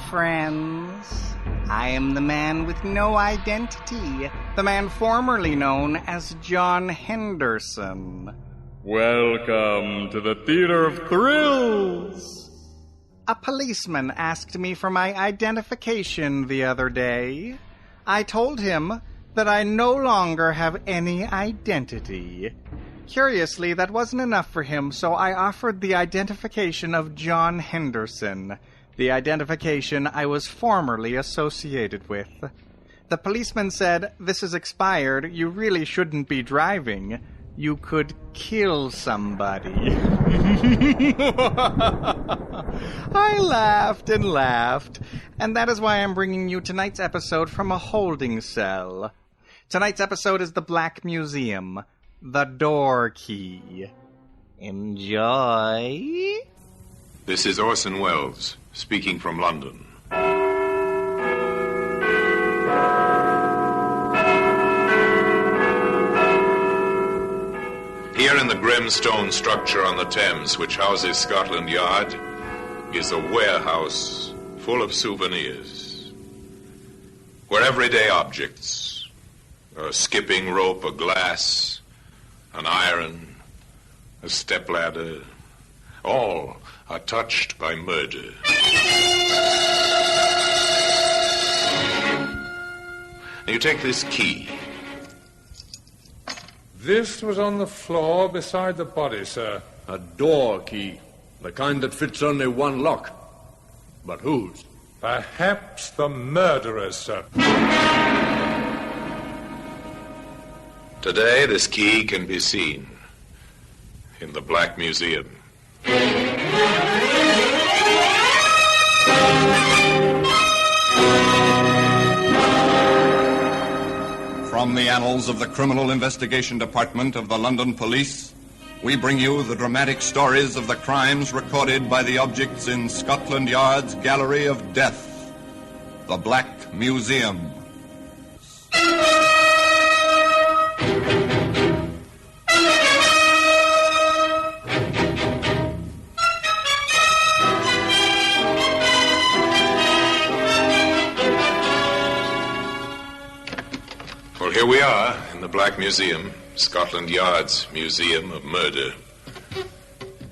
friends. I am the man with no identity, the man formerly known as John Henderson. Welcome to the Theater of Thrills. A policeman asked me for my identification the other day. I told him that I no longer have any identity. Curiously, that wasn't enough for him, so I offered the identification of John Henderson, the identification I was formerly associated with. The policeman said, "This is expired. You really shouldn't be driving. You could kill somebody." I laughed and laughed, and that is why I'm bringing you tonight's episode from a holding cell. Tonight's episode is The Black Museum, The Door Key. Enjoy. This is Orson Welles, speaking from London. Here in the grim stone structure on the Thames, which houses Scotland Yard, is a warehouse full of souvenirs, where everyday objects, a skipping rope, a glass, an iron, a stepladder, all are touched by murder. Now you take this key. This was on the floor beside the body, sir. A door key. The kind that fits only one lock. But whose? Perhaps the murderer's, sir. Today, this key can be seen in the Black Museum. From the annals of the Criminal Investigation Department of the London Police, we bring you the dramatic stories of the crimes recorded by the objects in Scotland Yard's Gallery of Death, the Black Museum. Well, here we are in the Black Museum, Scotland Yard's Museum of Murder.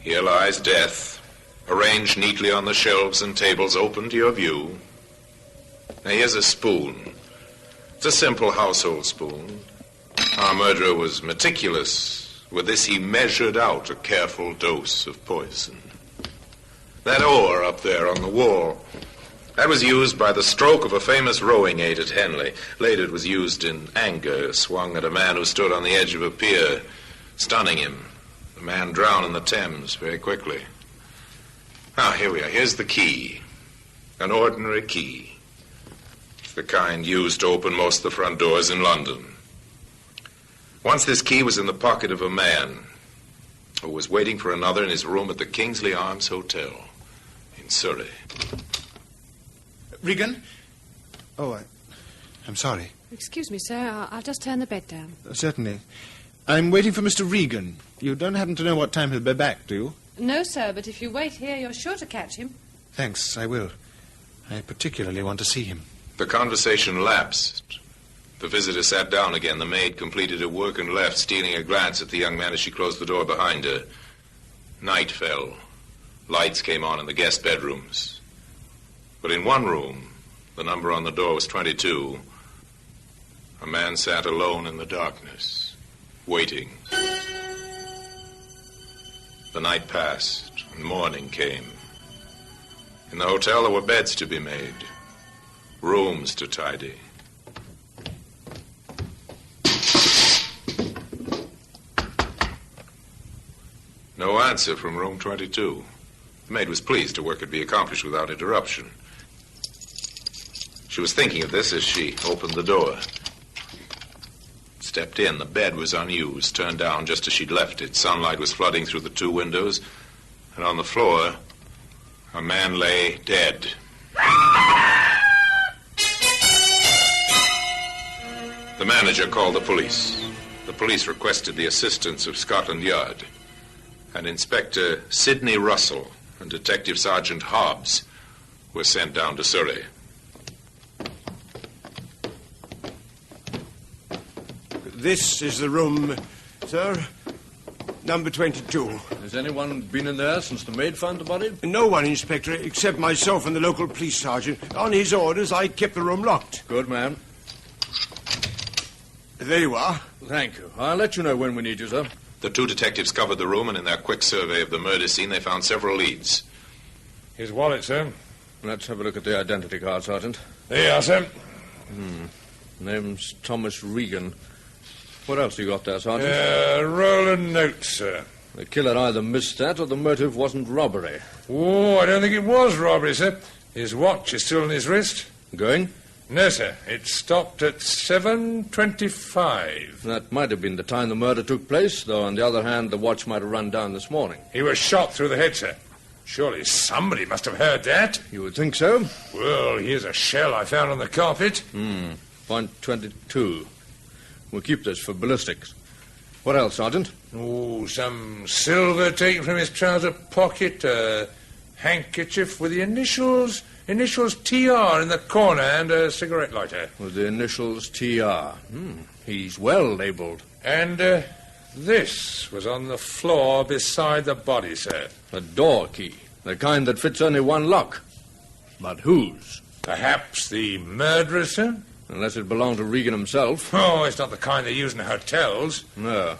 Here lies death, arranged neatly on the shelves and tables open to your view. Now, here's a spoon. It's a simple household spoon. Our murderer was meticulous. With this, he measured out a careful dose of poison. That oar up there on the wall, that was used by the stroke of a famous rowing aid at Henley. Later it was used in anger, swung at a man who stood on the edge of a pier, stunning him. The man drowned in the Thames very quickly. Now, here we are. Here's the key. An ordinary key. It's the kind used to open most of the front doors in London. Once this key was in the pocket of a man who was waiting for another in his room at the Kingsley Arms Hotel in Surrey. Regan? Oh, I'm sorry. Excuse me, sir. I'll just turn the bed down. Certainly. I'm waiting for Mr. Regan. You don't happen to know what time he'll be back, do you? No, sir, but if you wait here, you're sure to catch him. Thanks, I will. I particularly want to see him. The conversation lapsed. The visitor sat down again. The maid completed her work and left, stealing a glance at the young man as she closed the door behind her. Night fell. Lights came on in the guest bedrooms. But in one room, the number on the door was 22, a man sat alone in the darkness, waiting. The night passed, and morning came. In the hotel, there were beds to be made, rooms to tidy. No answer from room 22. The maid was pleased her work could be accomplished without interruption. She was thinking of this as she opened the door. Stepped in. The bed was unused, turned down just as she'd left it. Sunlight was flooding through the two windows, and on the floor, a man lay dead. The manager called the police. The police requested the assistance of Scotland Yard, and Inspector Sidney Russell and Detective Sergeant Hobbs were sent down to Surrey. This is the room, sir. Number 22. Has anyone been in there since the maid found the body? No one, Inspector, except myself and the local police sergeant. On his orders, I kept the room locked. Good man. There you are. Thank you. I'll let you know when we need you, sir. The two detectives covered the room, and in their quick survey of the murder scene, they found several leads. His wallet, sir. Let's have a look at the identity card, Sergeant. There you are, sir. Name's Thomas Regan. What else you got there, Sergeant? Roll of notes, sir. The killer either missed that or the motive wasn't robbery. Oh, I don't think it was robbery, sir. His watch is still on his wrist. Going? No, sir. It stopped at 7:25. That might have been the time the murder took place, though on the other hand, the watch might have run down this morning. He was shot through the head, sir. Surely somebody must have heard that. You would think so? Well, here's a shell I found on the carpet. Point 22. We'll keep this for ballistics. What else, Sergeant? Oh, some silver taken from his trouser pocket, a handkerchief with the initials TR in the corner, and a cigarette lighter. With the initials TR. He's well labelled. And this was on the floor beside the body, sir. A door key. The kind that fits only one lock. But whose? Perhaps the murderer, sir? Unless it belonged to Regan himself. Oh, it's not the kind they use in hotels. No.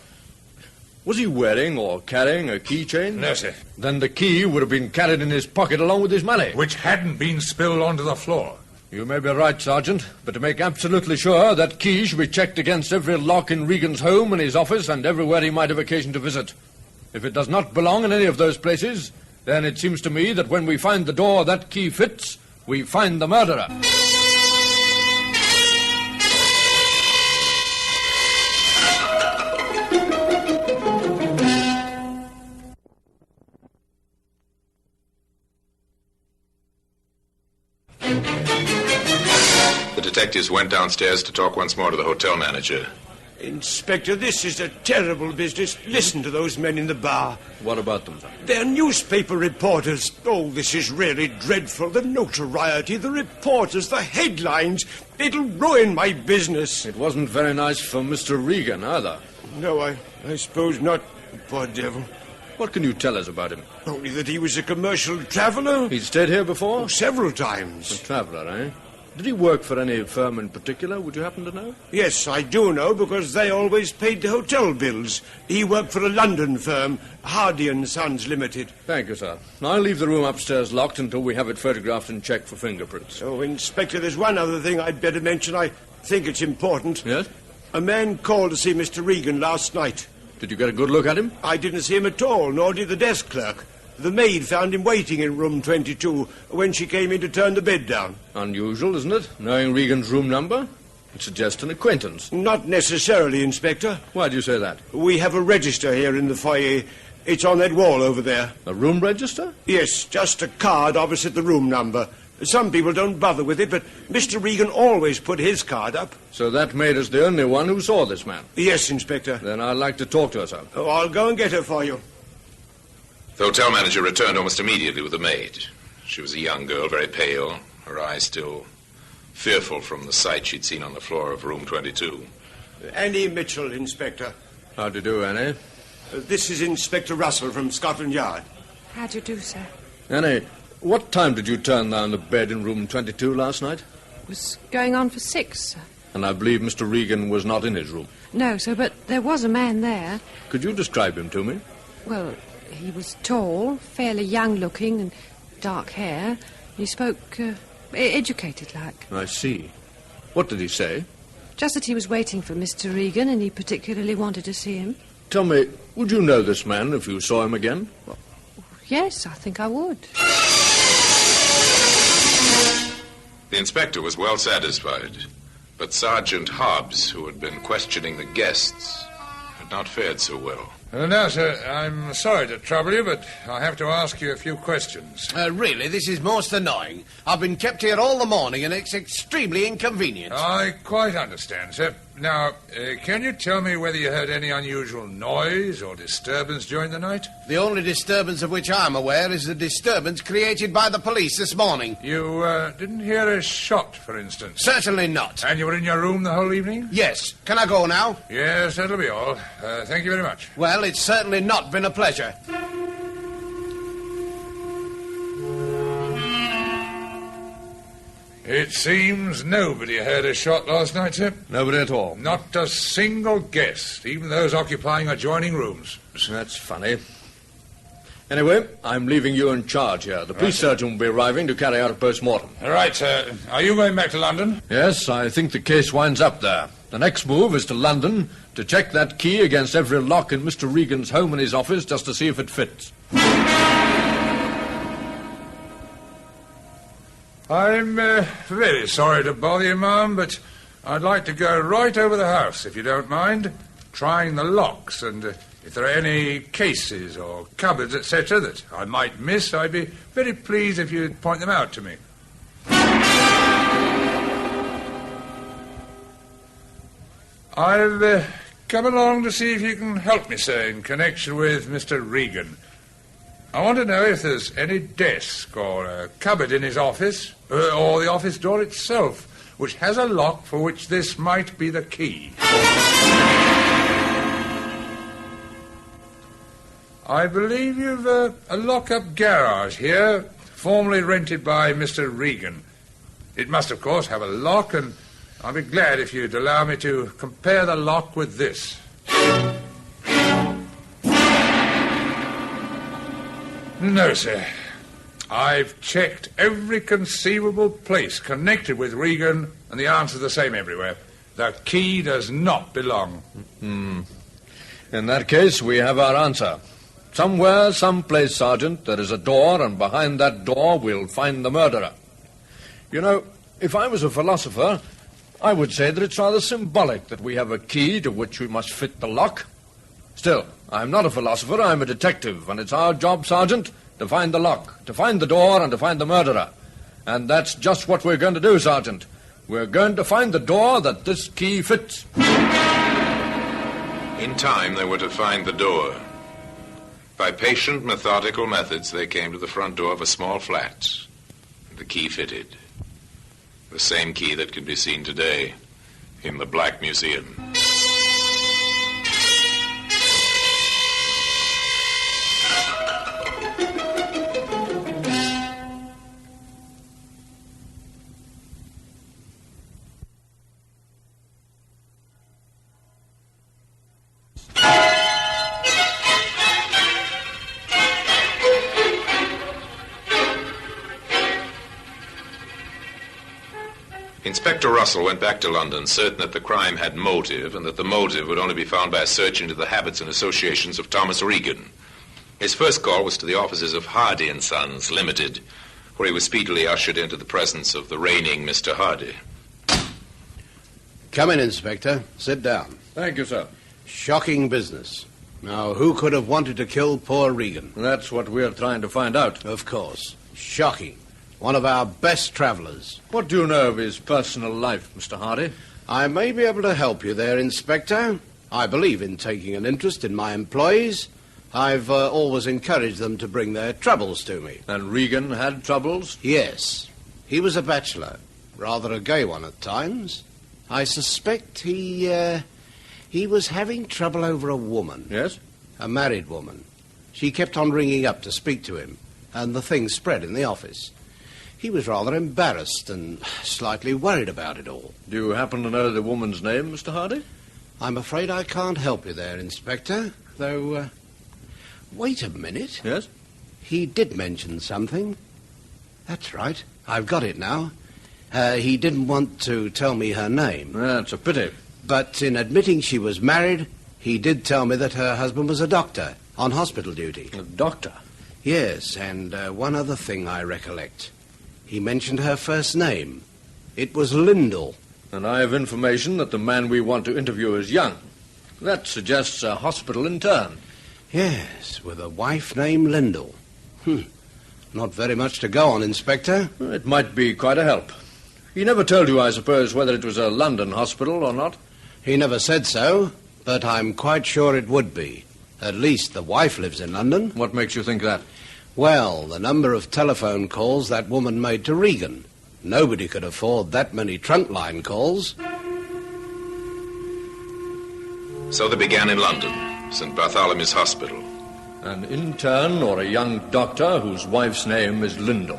Was he wearing or carrying a keychain? No, sir. Then the key would have been carried in his pocket along with his money. Which hadn't been spilled onto the floor. You may be right, Sergeant, but to make absolutely sure, that key should be checked against every lock in Regan's home and his office and everywhere he might have occasion to visit. If it does not belong in any of those places, then it seems to me that when we find the door that key fits, we find the murderer. The detectives went downstairs to talk once more to the hotel manager. Inspector, this is a terrible business. Listen to those men in the bar. What about them, sir? They're newspaper reporters. Oh, this is really dreadful. The notoriety, the reporters, the headlines. It'll ruin my business. It wasn't very nice for Mr. Regan, either. No, I suppose not. Poor devil. What can you tell us about him? Only that he was a commercial traveller. He'd stayed here before? Oh, several times. A traveller, eh? Did he work for any firm in particular? Would you happen to know? Yes, I do know, because they always paid the hotel bills. He worked for a London firm, Hardy & Sons Limited. Thank you, sir. I'll leave the room upstairs locked until we have it photographed and checked for fingerprints. Oh, Inspector, there's one other thing I'd better mention. I think it's important. Yes? A man called to see Mr. Regan last night. Did you get a good look at him? I didn't see him at all, nor did the desk clerk. The maid found him waiting in room 22 when she came in to turn the bed down. Unusual, isn't it? Knowing Regan's room number? It suggests an acquaintance. Not necessarily, Inspector. Why do you say that? We have a register here in the foyer. It's on that wall over there. A room register? Yes, just a card opposite the room number. Some people don't bother with it, but Mr. Regan always put his card up. So that maid is the only one who saw this man? Yes, Inspector. Then I'd like to talk to her, sir. Oh, I'll go and get her for you. The hotel manager returned almost immediately with the maid. She was a young girl, very pale, her eyes still fearful from the sight she'd seen on the floor of room 22. Annie Mitchell, Inspector. How do you do, Annie? This is Inspector Russell from Scotland Yard. How do you do, sir? Annie, what time did you turn down the bed in room 22 last night? It was going on for 6, sir. And I believe Mr. Regan was not in his room. No, sir, but there was a man there. Could you describe him to me? Well, he was tall, fairly young-looking, and dark hair. He spoke educated-like. I see. What did he say? Just that he was waiting for Mr. Regan, and he particularly wanted to see him. Tell me, would you know this man if you saw him again? Well, yes, I think I would. The inspector was well satisfied, but Sergeant Hobbs, who had been questioning the guests, had not fared so well. Now, sir, I'm sorry to trouble you, but I have to ask you a few questions. Really, this is most annoying. I've been kept here all the morning, and it's extremely inconvenient. I quite understand, sir. Now, can you tell me whether you heard any unusual noise or disturbance during the night? The only disturbance of which I'm aware is the disturbance created by the police this morning. You didn't hear a shot, for instance? Certainly not. And you were in your room the whole evening? Yes. Can I go now? Yes, that'll be all. Thank you very much. Well, it's certainly not been a pleasure. It seems nobody heard a shot last night, sir. Nobody at all. Not a single guest, even those occupying adjoining rooms. That's funny. Anyway, I'm leaving you in charge here. The police surgeon will be arriving to carry out a post-mortem. All right, sir. Are you going back to London? Yes, I think the case winds up there. The next move is to London to check that key against every lock in Mr. Regan's home and his office just to see if it fits. I'm very sorry to bother you, ma'am, but I'd like to go right over the house, if you don't mind, trying the locks, and if there are any cases or cupboards, etc., that I might miss, I'd be very pleased if you'd point them out to me. I've come along to see if you can help me, sir, in connection with Mr. Regan. I want to know if there's any desk or a cupboard in his office, or the office door itself, which has a lock for which this might be the key. I believe you've a lock-up garage here, formerly rented by Mr. Regan. It must, of course, have a lock, and I'll be glad if you'd allow me to compare the lock with this. No, sir. I've checked every conceivable place connected with Regan, and the answer's the same everywhere. The key does not belong. In that case, we have our answer. Somewhere, someplace, Sergeant, there is a door, and behind that door we'll find the murderer. You know, if I was a philosopher, I would say that it's rather symbolic that we have a key to which we must fit the lock. Still, I'm not a philosopher, I'm a detective, and it's our job, Sergeant, to find the lock, to find the door, and to find the murderer. And that's just what we're going to do, Sergeant. We're going to find the door that this key fits. In time, they were to find the door. By patient, methodical methods, they came to the front door of a small flat. The key fitted. The same key that can be seen today in the Black Museum. Inspector Russell went back to London, certain that the crime had motive, and that the motive would only be found by a search into the habits and associations of Thomas Regan. His first call was to the offices of Hardy & Sons, Limited, where he was speedily ushered into the presence of the reigning Mr. Hardy. Come in, Inspector. Sit down. Thank you, sir. Shocking business. Now, who could have wanted to kill poor Regan? That's what we're trying to find out. Of course. Shocking. One of our best travellers. What do you know of his personal life, Mr. Hardy? I may be able to help you there, Inspector. I believe in taking an interest in my employees. I've always encouraged them to bring their troubles to me. And Regan had troubles? Yes. He was a bachelor. Rather a gay one at times. I suspect he was having trouble over a woman. Yes? A married woman. She kept on ringing up to speak to him, and the thing spread in the office. He was rather embarrassed and slightly worried about it all. Do you happen to know the woman's name, Mr. Hardy? I'm afraid I can't help you there, Inspector, though, wait a minute. Yes? He did mention something. That's right. I've got it now. He didn't want to tell me her name. That's a pity. But in admitting she was married, he did tell me that her husband was a doctor on hospital duty. A doctor? Yes, and one other thing I recollect. He mentioned her first name. It was Lyndall. And I have information that the man we want to interview is young. That suggests a hospital intern. Yes, with a wife named Lyndall. Not very much to go on, Inspector. It might be quite a help. He never told you, I suppose, whether it was a London hospital or not? He never said so, but I'm quite sure it would be. At least the wife lives in London. What makes you think that? Well, the number of telephone calls that woman made to Regan. Nobody could afford that many trunk line calls. So they began in London, St. Bartholomew's Hospital. An intern or a young doctor whose wife's name is Lindon.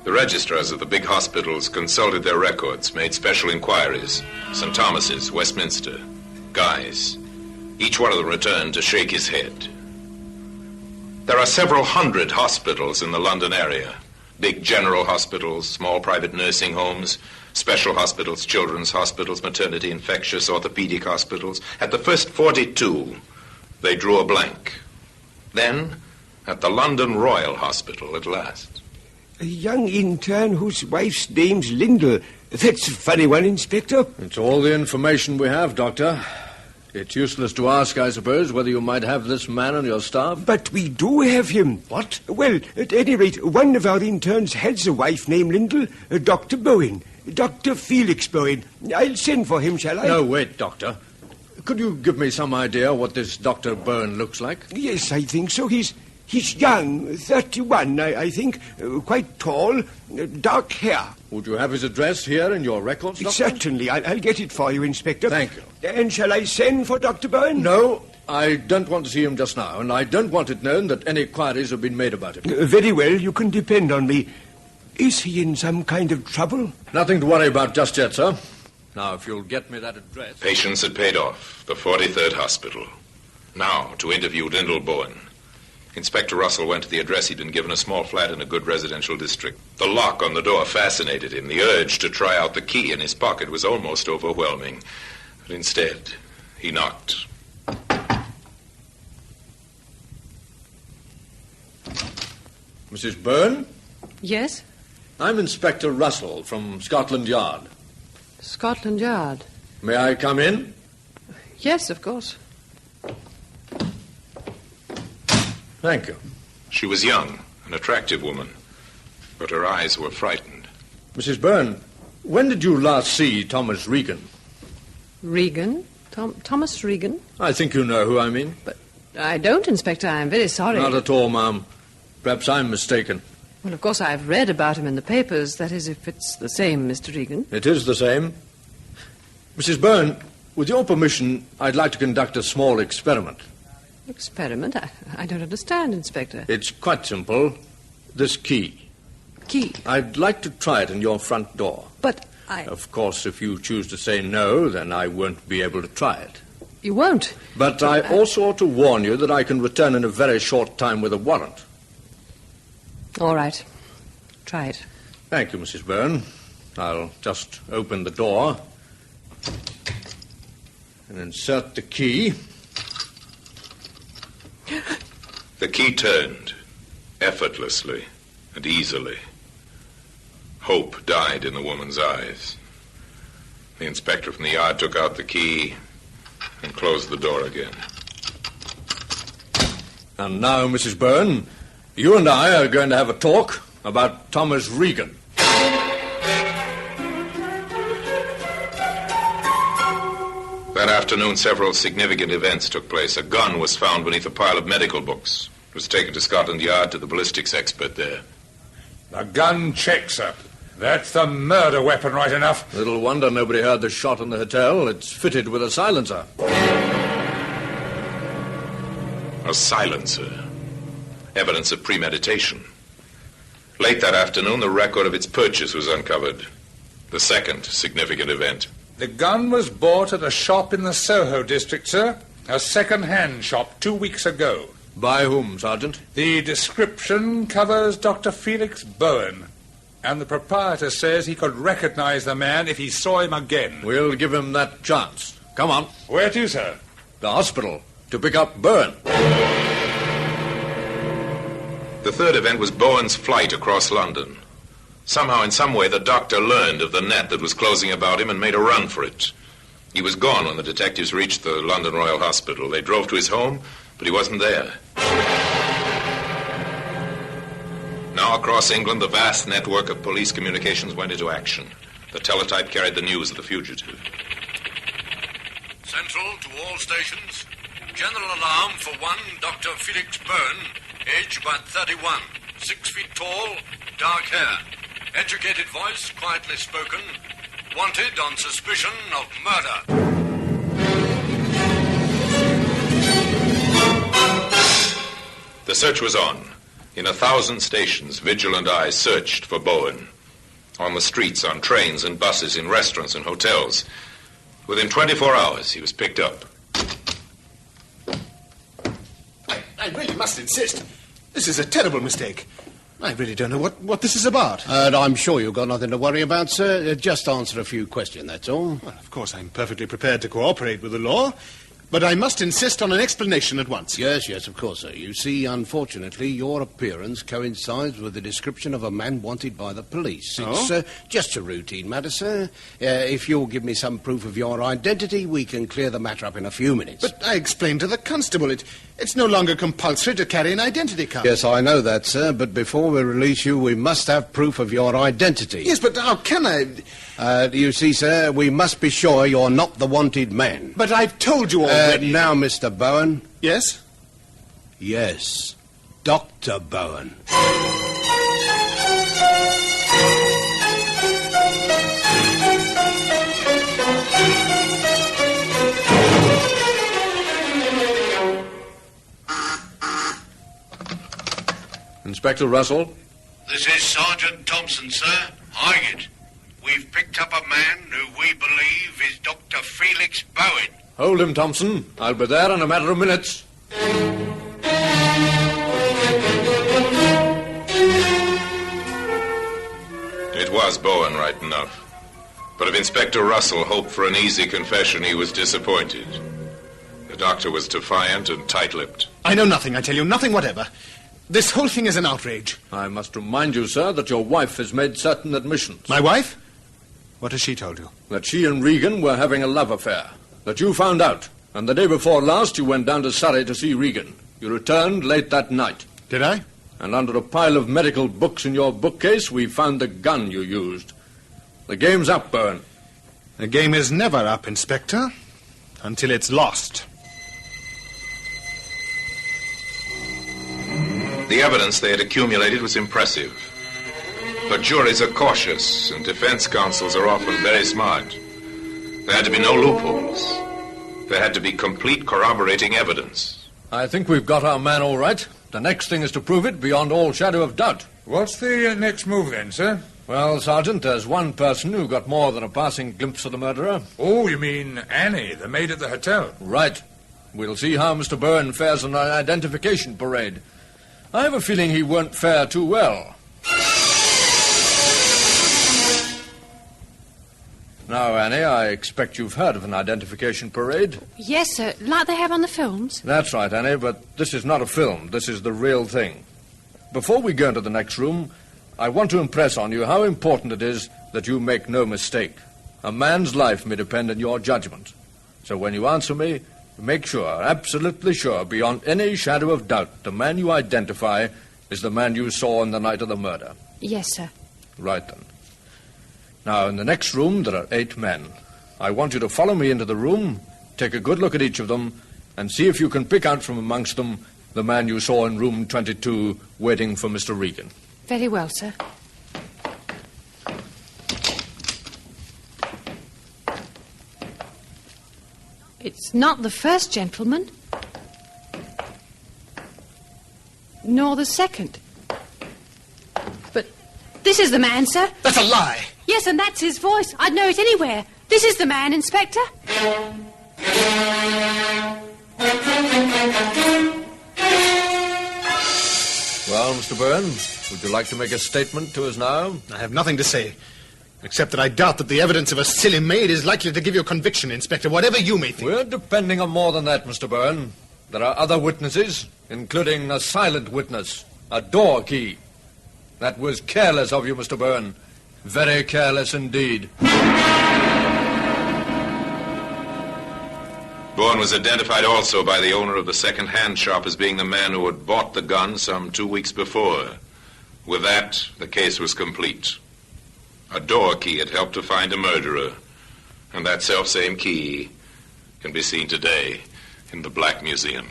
The registrars of the big hospitals consulted their records, made special inquiries. St. Thomas's, Westminster, Guy's. Each one of them returned to shake his head. There are several hundred hospitals in the London area. Big general hospitals, small private nursing homes, special hospitals, children's hospitals, maternity, infectious, orthopedic hospitals. At the first 42, they drew a blank. Then, at the London Royal Hospital at last. A young intern whose wife's name's Lindell. That's a funny one, Inspector. It's all the information we have, Doctor. It's useless to ask, I suppose, whether you might have this man on your staff. But we do have him. What? Well, at any rate, one of our interns has a wife named Lindell, Dr. Bowen. Dr. Felix Bowen. I'll send for him, shall I? No, wait, Doctor. Could you give me some idea what this Dr. Bowen looks like? Yes, I think so. He's young, 31, I think. Quite tall, dark hair. Would you have his address here in your records, Doctor? Certainly. I'll get it for you, Inspector. Thank you. And shall I send for Dr. Bowen? No, I don't want to see him just now, and I don't want it known that any inquiries have been made about him. Very well. You can depend on me. Is he in some kind of trouble? Nothing to worry about just yet, sir. Now, if you'll get me that address... Patients had paid off. The 43rd Hospital. Now, to interview Lindell Bowen. Inspector Russell went to the address he'd been given, a small flat in a good residential district. The lock on the door fascinated him. The urge to try out the key in his pocket was almost overwhelming. But instead, he knocked. Mrs. Byrne? Yes? I'm Inspector Russell from Scotland Yard. Scotland Yard? May I come in? Yes, of course. Thank you. She was young, an attractive woman, but her eyes were frightened. Mrs. Byrne, when did you last see Thomas Regan? Regan? Thomas Regan? I think you know who I mean. But I don't, Inspector. I'm very sorry. Not at all, ma'am. Perhaps I'm mistaken. Well, of course, I've read about him in the papers. That is, if it's the same, Mr. Regan. It is the same. Mrs. Byrne, with your permission, I'd like to conduct a small experiment. Experiment? I don't understand, Inspector. It's quite simple. This key. Key? I'd like to try it in your front door. But Of course, if you choose to say no, then I won't be able to try it. You won't? But I also ought to warn you that I can return in a very short time with a warrant. All right. Try it. Thank you, Mrs. Byrne. I'll just open the door and insert the key. The key turned, effortlessly and easily. Hope died in the woman's eyes. The inspector from the yard took out the key and closed the door again. And now, Mrs. Byrne, you and I are going to have a talk about Thomas Regan. That afternoon, several significant events took place. A gun was found beneath a pile of medical books. It was taken to Scotland Yard to the ballistics expert there. The gun checks, sir. That's the murder weapon, right enough. Little wonder nobody heard the shot in the hotel. It's fitted with a silencer. A silencer. Evidence of premeditation. Late that afternoon, the record of its purchase was uncovered. The second significant event. The gun was bought at a shop in the Soho district, sir. A second-hand shop 2 weeks ago. By whom, Sergeant? The description covers Dr. Felix Bowen. And the proprietor says he could recognize the man if he saw him again. We'll give him that chance. Come on. Where to, sir? The hospital. To pick up Bowen. The third event was Bowen's flight across London. Somehow, in some way, the doctor learned of the net that was closing about him and made a run for it. He was gone when the detectives reached the London Royal Hospital. They drove to his home, but he wasn't there. Now, across England, the vast network of police communications went into action. The teletype carried the news of the fugitive. all stations. General alarm for one Dr. Felix Byrne, age about 31, 6 feet tall, dark hair. Educated voice, quietly spoken. Wanted on suspicion of murder. The search was on. In 1,000 stations, vigilant eyes searched for Bowen. On the streets, on trains and buses, in restaurants and hotels. Within 24 hours, he was picked up. I really must insist. This is a terrible mistake. I really don't know what this is about. I'm sure you've got nothing to worry about, sir. Just answer a few questions, that's all. Well, of course, I'm perfectly prepared to cooperate with the law, but I must insist on an explanation at once. Yes, of course, sir. You see, unfortunately, your appearance coincides with the description of a man wanted by the police. It's just a routine matter, sir. If you'll give me some proof of your identity, we can clear the matter up in a few minutes. But I explained to the constable it's no longer compulsory to carry an identity card. Yes, I know that, sir, but before we release you, we must have proof of your identity. Yes, but how can I... You see, sir, we must be sure you're not the wanted man. But I've told you already. Now, Mr. Bowen. Yes? Yes, Dr. Bowen. Inspector Russell? This is Sergeant Thompson, sir. Highgate. We've picked up a man who we believe is Dr. Felix Bowen. Hold him, Thompson. I'll be there in a matter of minutes. It was Bowen, right enough. But if Inspector Russell hoped for an easy confession, he was disappointed. The doctor was defiant and tight-lipped. I know nothing, I tell you, nothing whatever. This whole thing is an outrage. I must remind you, sir, that your wife has made certain admissions. My wife? What has she told you? That she and Regan were having a love affair. That you found out. And the day before last, you went down to Surrey to see Regan. You returned late that night. Did I? And under a pile of medical books in your bookcase, we found the gun you used. The game's up, Byrne. The game is never up, Inspector, until it's lost. The evidence they had accumulated was impressive. But juries are cautious, and defense counsels are often very smart. There had to be no loopholes. There had to be complete corroborating evidence. I think we've got our man all right. The next thing is to prove it beyond all shadow of doubt. What's the next move then, sir? Well, Sergeant, there's one person who got more than a passing glimpse of the murderer. Oh, you mean Annie, the maid at the hotel? Right. We'll see how Mr. Byrne fares on an identification parade. I have a feeling he won't fare too well. Now, Annie, I expect you've heard of an identification parade. Yes, sir, like they have on the films. That's right, Annie, but this is not a film. This is the real thing. Before we go into the next room, I want to impress on you how important it is that you make no mistake. A man's life may depend on your judgment. So when you answer me, make sure, absolutely sure, beyond any shadow of doubt, the man you identify is the man you saw on the night of the murder. Yes, sir. Right then. Now, in the next room, there are 8 men. I want you to follow me into the room, take a good look at each of them, and see if you can pick out from amongst them the man you saw in room 22 waiting for Mr. Regan. Very well, sir. It's not the first gentleman. Nor the second. But this is the man, sir. That's a lie. Yes, and that's his voice. I'd know it anywhere. This is the man, Inspector. Well, Mr. Byrne, would you like to make a statement to us now? I have nothing to say, except that I doubt that the evidence of a silly maid is likely to give you a conviction, Inspector, whatever you may think. We're depending on more than that, Mr. Byrne. There are other witnesses, including a silent witness, a door key. That was careless of you, Mr. Byrne. Very careless indeed. Bowen was identified also by the owner of the second-hand shop as being the man who had bought the gun some 2 weeks before. With that, the case was complete. A door key had helped to find a murderer, and that selfsame key can be seen today in the Black Museum.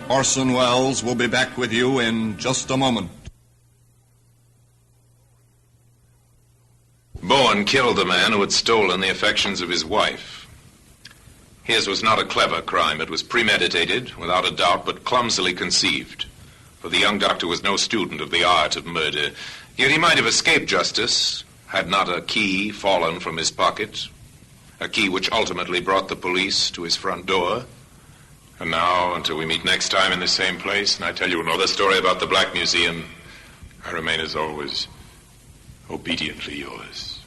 Orson Welles will be back with you in just a moment. Bowen killed the man who had stolen the affections of his wife. His was not a clever crime. It was premeditated, without a doubt, but clumsily conceived. For the young doctor was no student of the art of murder. Yet he might have escaped justice had not a key fallen from his pocket, a key which ultimately brought the police to his front door. And now, until we meet next time in the same place, and I tell you another story about the Black Museum, I remain, as always, obediently yours.